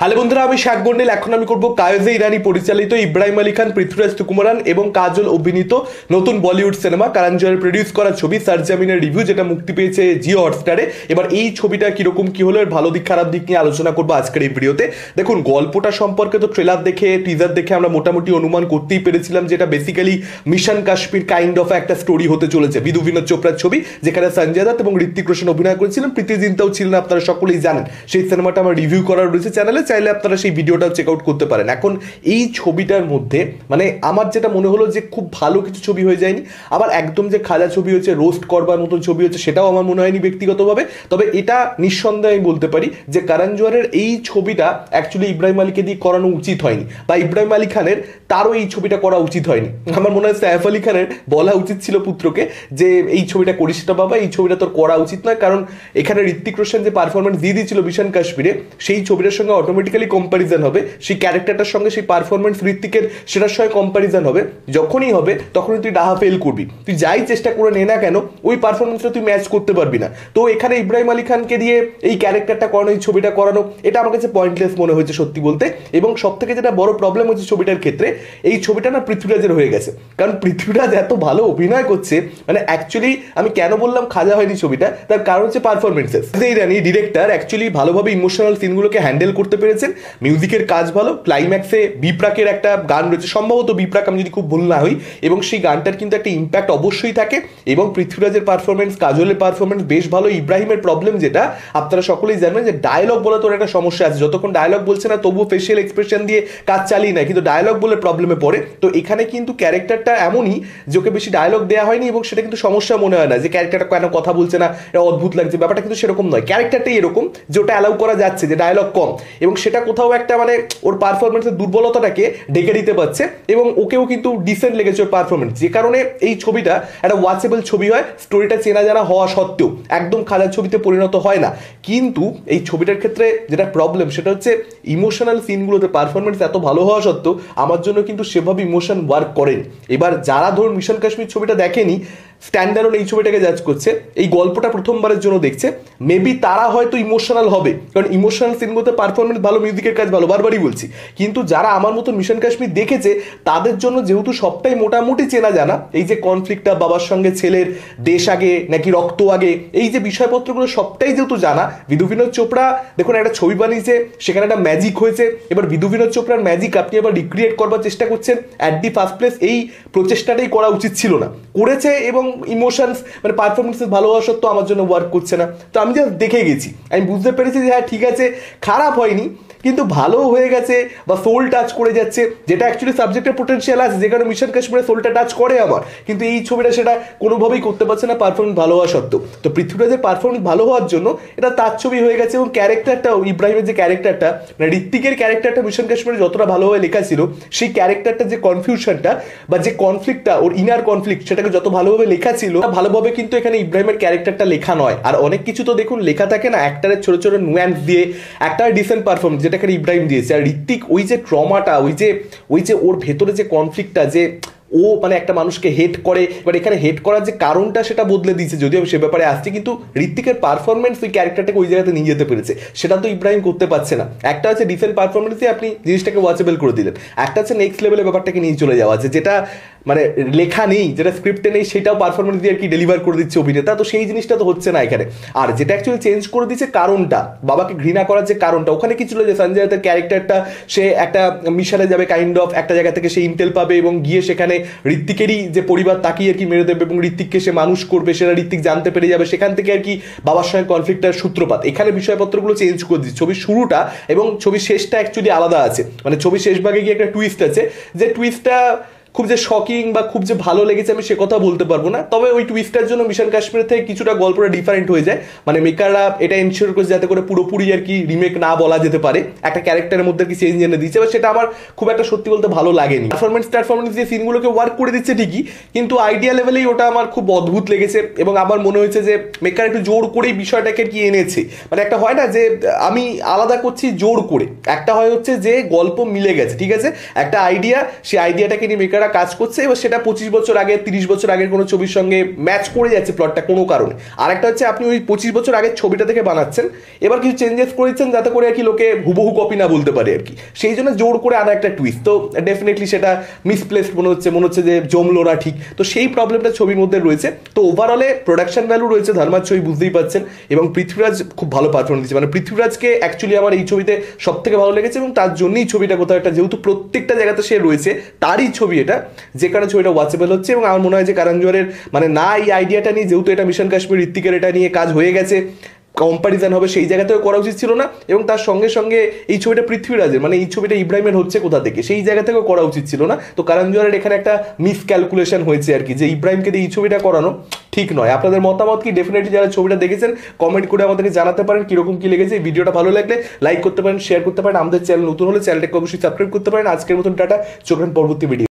Hello বন্ধুরা, আমি শাক গন্ডেল। এখন আমি করবো কায়েজে ইরানি পরিচালিত, ইব্রাহিম আলী খান, পৃথ্বীরাজ সুকুমারান এবং কাজল অভিনীত নতুন বলিউড সিনেমা কারণ জোহরের প্রডিউস করা ছবি সরজমিনের রিভিউ, যেটা মুক্তি পেয়েছে জিও হটস্টারে। এবার এই ছবিটা কিরকম কি হলো, এর ভালো দিক খারাপ দিক নিয়ে আলোচনা করবো আজকের এই ভিডিওতে। দেখুন, গল্পটা সম্পর্কে তো ট্রেলার দেখে, টিজার দেখে আমরা মোটামুটি অনুমান করতেই পেরেছিলাম যেটা basically mission Kashmir kind of একটা স্টোরি হতে চলেছে। বিধু বিনোদ চোপড়ার ছবি, যেখানে সঞ্জয় দত্ত এবং ঋত্বিক রোশন অভিনয় করেছিলেন, প্রীতি জিন্তাও ছিলেন, আপনারা সকলেই জানেন। সেই সিনেমাটা আমার রিভিউ করার রয়েছে চ্যানেলে, চাইলে আপনারা সেই ভিডিওটাও চেক আউট করতে পারেন। এখন এই ছবিটার মধ্যে মানে আমার যেটা মনে হলো যে খুব ভালো কিছু ছবি হয়ে যায়নি, আবার একদম যে খাজা ছবি হচ্ছে, রোস্ট করবার মতন ছবি হচ্ছে, সেটাও আমার মনে হয়নি ব্যক্তিগতভাবে। তবে এটা নিঃসন্দেহে আমি বলতে পারি যে কারণ জোহরের এই ছবিটা অ্যাকচুয়ালি ইব্রাহিম আলীকে দিয়ে করানো উচিত হয়নি, বা ইব্রাহিম আলী খানের তারও এই ছবিটা করা উচিত হয়নি। আমার মনে হয় সাইফ আলী খানের বলা উচিত ছিল পুত্রকে যে এই ছবিটা করিস না বাবা, এই ছবিটা তোর করা উচিত নয়। কারণ এখানে ঋত্বিক রোশন যে পারফরমেন্স দিয়ে দিয়েছিল মিশন কাশ্মীরে, সেই ছবিটার সঙ্গে অটোমেটিক্যালি কম্প্যারিজন হবে, সেই ক্যারেক্টারটার সঙ্গে সেই পারফরমেন্স ঋত্বিকের সেটার সঙ্গে কম্প্যারিজন হবে। যখনই হবে তখনই তুই ডাহা ফেল করবি, তুই যাই চেষ্টা করে নে না কেন, ওই পারফরমেন্সটা তুই ম্যাচ করতে পারবি না। তো এখানে ইব্রাহিম আলী খানকে দিয়ে এই ক্যারেক্টারটা করানো, এই ছবিটা করানো, এটা আমার কাছে পয়েন্টলেস মনে হয়েছে সত্যি বলতে। এবং সব থেকে যেটা বড় প্রবলেম হচ্ছে ছবিটার ক্ষেত্রে, এই ছবিটা না পৃথ্বীরাজের হয়ে গেছে। কারণ পৃথ্বীরাজ এত ভালো অভিনয় করছে, মানে অ্যাকচুয়ালি আমি কেন বললাম খাজা হয়নি ছবিটা, তার কারণ হচ্ছে পারফরমেন্সেস। ইরানি ডিরেক্টর অ্যাকচুয়ালি ভালোভাবে ইমোশনাল সিনগুলোকে হ্যান্ডেল করতে পেরেছেন, মিউজিকের কাজ ভালো, ক্লাইম্যাক্সে বিপ্রাকের একটা গান রয়েছে, সম্ভবত বিপ্রাক, আমি যদি খুব ভুল না হই, এবং সেই গানটার কিন্তু একটা ইম্প্যাক্ট অবশ্যই থাকে। এবং পৃথ্বীরাজের পারফরমেন্স, কাজলের পারফরমেন্স বেশ ভালো। ইব্রাহিমের প্রবলেম যেটা আপনারা সকলেই জানবেন, যে ডায়লগ বলে তোর একটা সমস্যা আছে, যতক্ষণ ডায়লগ বলছে না তবুও ফেশিয়াল এক্সপ্রেশন দিয়ে কাজ চালিয়ে নেয়, কিন্তু ডায়লগ বলে প্রবলেমে পড়ে। তো এখানে কিন্তু ক্যারেক্টারটা এমনই যে ওকে বেশি ডায়লগ দেওয়া হয়নি, এবং সেটা কিন্তু সমস্যা মনে হয় না যে ক্যারেক্টারটা কেন কথা বলছে না, এটা অদ্ভুত লাগছে, ব্যাপারটা কিন্তু সেরকম নয়। ক্যারেক্টারটাই এরকম যে ওটা অ্যালাউ করা যাচ্ছে যে ডায়লগ কম, এবং সেটা কোথাও একটা মানে ওর পারফরমেন্সের দুর্বলতাটাকে ডেকে দিতে পারছে, এবং ওকেও কিন্তু ডিসেন্ট লেগেছে ওর পারফরমেন্স, যে কারণে এই ছবিটা একটা ওয়াচেবল ছবি হয়, স্টোরিটা চেনা জানা হওয়া সত্ত্বেও একদম খারাপ ছবিতে পরিণত হয় না। কিন্তু এই ছবিটার ক্ষেত্রে যেটা প্রবলেম, সেটা হচ্ছে ইমোশনাল সিনগুলোতে পারফরমেন্স এত ভালো হওয়া সত্ত্বেও আমার জন্য কিন্তু সেভাবে ইমোশন ওয়ার্ক করেনি। এবার যারা ধরুন মিশন কাশ্মীর ছবিটা দেখেনি, স্ট্যান্ডার্ড এই ছবিটাকে জাজ করছে, এই গল্পটা প্রথমবারের জন্য দেখছে, মেবি তারা হয়তো ইমোশনাল হবে, কারণ ইমোশনাল সিনগুলোতে পারফরমেন্স ভালো, মিউজিকের কাজ ভালো, বারবারই বলছি। কিন্তু যারা আমার মতো মিশন কাশ্মীর দেখেছে, তাদের জন্য যেহেতু সবটাই মোটামুটি চেনা জানা, এই যে কনফ্লিক্টটা, বাবার সঙ্গে ছেলের দেশ আগে নাকি রক্ত আগে, এই যে বিষয়পত্রগুলো সবটাই যেহেতু জানা। বিধু বিনোদ চোপড়া দেখুন একটা ছবি বানিয়েছে, সেখানে একটা ম্যাজিক হয়েছে, এবার বিধু বিনোদ চোপড়ার ম্যাজিক আপনি আবার রিক্রিয়েট করবার চেষ্টা করছেন। অ্যাট দি ফার্স্ট প্লেস এই প্রচেষ্টাটাই করা উচিত ছিল না, করেছে, এবং ইমোশনস মানে পারফরমেন্সেস ভালো হওয়া সত্ত্বেও আমার জন্য ওয়ার্ক করছে না। তো আমি জাস্ট দেখে গেছি, আমি বুঝতে পেরেছি যে হ্যাঁ ঠিক আছে, খারাপ হয়নি কিন্তু ভালো হয়ে গেছে, বা সোল টাচ করে যাচ্ছে, যেটা অ্যাকচুয়ালি সাবজেক্টের পোটেনশিয়াল আছে, যেখানে মিশন কাশ্মীরের সোলটা টাচ করে আমার, কিন্তু এই ছবিটা সেটা কোনোভাবেই করতে পারছে না পারফরমেন্স ভালো হওয়া সত্ত্বেও। তো পৃথ্বীরাজের পারফরমেন্স ভালো হওয়ার জন্য এটা তার ছবি হয়ে গেছে, এবং ক্যারেক্টারটাও ইব্রাহিমের যে ক্যারেক্টারটা, মানে ঋত্বিকের ক্যারেক্টারটা মিশন কাশ্মীরে যতটা ভালোভাবে লেখা ছিল, সেই ক্যারেক্টারটা যে কনফিউশনটা বা যে কনফ্লিক্টটা, ওর ইনার কনফ্লিক্ট, সেটাকে যত ভালোভাবে লেখা ছিল, ভালোভাবে কিন্তু এখানে ইব্রাহিমের ক্যারেক্টারটা লেখা নয়। আর অনেক কিছু তো দেখুন লেখা থাকে না, অ্যাক্টারের ছোট ছোট নুয়ান্স দিয়ে একটা ডিসেন্ট পারফরমেন্স, যেটা এখানে ইব্রাহিম দিয়েছে। আর ঋত্বিক ওই যে ট্রমাটা, ওই যে ওর ভেতরে যে কনফ্লিক্টটা, যে ও মানে একটা মানুষকে হেট করে, এবার এখানে হেট করার যে কারণটা সেটা বদলে দিয়েছে, যদিও আমি সে ব্যাপারে আসছি, কিন্তু ঋত্বিকের পারফরমেন্স ওই ক্যারেক্টারটাকে ওই জায়গাতে নিয়ে যেতে পেরেছে, সেটা তো ইব্রাহিম করতে পারছে না। একটা হচ্ছে ডিসেন্ট পারফরমেন্সে আপনি জিনিসটাকে ওয়াচেবল করে দিলেন, একটা হচ্ছে নেক্সট লেভেলে ব্যাপারটাকে নিয়ে চলে যাওয়া, যেটা মানে লেখা নেই, যেটা স্ক্রিপ্টে নেই, সেটাও পারফরমেন্স দিয়ে আর কি ডেলিভার করে দিচ্ছে অভিনেতা। তো সেই জিনিসটা তো হচ্ছে না এখানে। আর যেটা অ্যাকচুয়ালি চেঞ্জ করে দিচ্ছে কারণটা, বাবাকে ঘৃণা করার যে কারণটা, ওখানে কি ছিল যে সঞ্জয় দত্তের ক্যারেক্টারটা, সে একটা মিশনে যাবে কাইন্ড অফ, একটা জায়গা থেকে সে ইন্টেল পাবে, এবং গিয়ে সেখানে ঋত্বিকেরই যে পরিবার তাকিয়ে আর কি মেরে দেবে, এবং ঋত্বিককে সে মানুষ করবে, সেটা ঋত্বিক জানতে পেরে যাবে, সেখান থেকে আর কি বাবার সঙ্গে কনফ্লিক্টের সূত্রপাত। এখানে বিষয়পত্রগুলো চেঞ্জ করে দিচ্ছে। ছবির শুরুটা এবং ছবির শেষটা অ্যাকচুয়ালি আলাদা আছে, মানে ছবির শেষ ভাগে গিয়ে একটা টুইস্ট আছে, যে টুইস্টটা খুব যে শকিং বা খুব যে ভালো লেগেছে আমি সে কথা বলতে পারবো না। তবে ওই টুইস্টার জন্য মিশন কাশ্মীর থেকে কিছুটা গল্পটা ডিফারেন্ট হয়ে যায়, মানে মেকাররা এটা এনশিওর করছে যাতে করে পুরোপুরি আর কি রিমেক না বলা যেতে পারে, একটা ক্যারেক্টারের মধ্যে কি চেঞ্জ এনে দিচ্ছে, বা সেটা আমার খুব একটা সত্যি বলতে ভালো লাগেনি। পারফরমেন্স দিয়ে সিনগুলোকে ওয়ার্ক করে দিচ্ছে ঠিকই, কিন্তু আইডিয়া লেভেলেই ওটা আমার খুব অদ্ভুত লেগেছে, এবং আমার মনে হয়েছে যে মেকার একটু জোর করেই বিষয়টাকে কি এনেছে। মানে একটা হয় না যে আমি আলাদা করছি জোর করে, একটা হয় হচ্ছে যে গল্প মিলে গেছে, ঠিক আছে, একটা আইডিয়া, সেই আইডিয়াটাকে নিয়ে মেকাররা তারা কাজ করছে, এবার সেটা 25 বছর আগে 30 বছর আগের কোনো ছবির সঙ্গে ম্যাচ করে যাচ্ছে প্লটটা কোনো কারণে। আর একটা হচ্ছে আপনি ওই 25 বছর আগের ছবিটা থেকে বানাচ্ছেন, এবার কিছু চেঞ্জেস করেছেন যাতে করে আর কি লোকে হুবহু কপি না বলতে পারে আর কি, সেই জন্য জোর করে আনা একটা টুইস্ট, তো ডেফিনেটলি সেটা মিসপ্লেসড মনে হচ্ছে যে জমলো না ঠিক, তো সেই প্রবলেমটা ছবির মধ্যে রয়েছে। তো ওভারঅলে প্রোডাকশন ভ্যালু রয়েছে ধর্মার ছবি, বুঝতেই পাচ্ছেন, এবং পৃথ্বীরাজ খুব ভালো পারফরমেন্স দিচ্ছে, মানে পৃথ্বীরাজকে অ্যাকচুয়ালি আমার এই ছবিতে সব থেকে ভালো লেগেছে, এবং তার জন্যই ছবিটা কোথাও একটা, যেহেতু প্রত্যেকটা জায়গাতে সে রয়েছে তারই ছবি এটা, যে কারণে ছবিটা ওয়াচেবল হচ্ছে। এবং আমার মনে হয় যে কারণ জোহরের মানে না এই আইডিয়াটা নিয়ে, যেহেতু এটা মিশন কাশ্মীর ঋত্বিকের এটা নিয়ে কাজ হয়ে গেছে, কম্পারিজন হবে সেই জায়গাতেও করা উচিত ছিল না, এবং তার সঙ্গে সঙ্গে এই ছবিটা পৃথ্বীরাজের, মানে এই ছবিটা ইব্রাহিমের হচ্ছে কোথা থেকে, সেই জায়গা থেকেও করা উচিত ছিল না। তো কারণ জোহরের এখানে একটা মিস ক্যালকুলেশন হয়েছে আর কি, যে ইব্রাহিমকে দিয়ে এই ছবিটা করানো ঠিক নয়। আপনাদের মতামত কি? ডেফিনেটলি যারা ছবিটা দেখেছেন কমেন্ট করে আমাদেরকে জানাতে পারেন কিরকম কি লেগেছে। এই ভিডিওটা ভালো লাগলে লাইক করতে পারেন, শেয়ার করতে পারেন, আমাদের চ্যানেল নতুন হলে চ্যানেলটাকে অবশ্যই সাবস্ক্রাইব করতে পারেন। আজকের মতন টাটা, চলবেন পরবর্তী ভিডিও।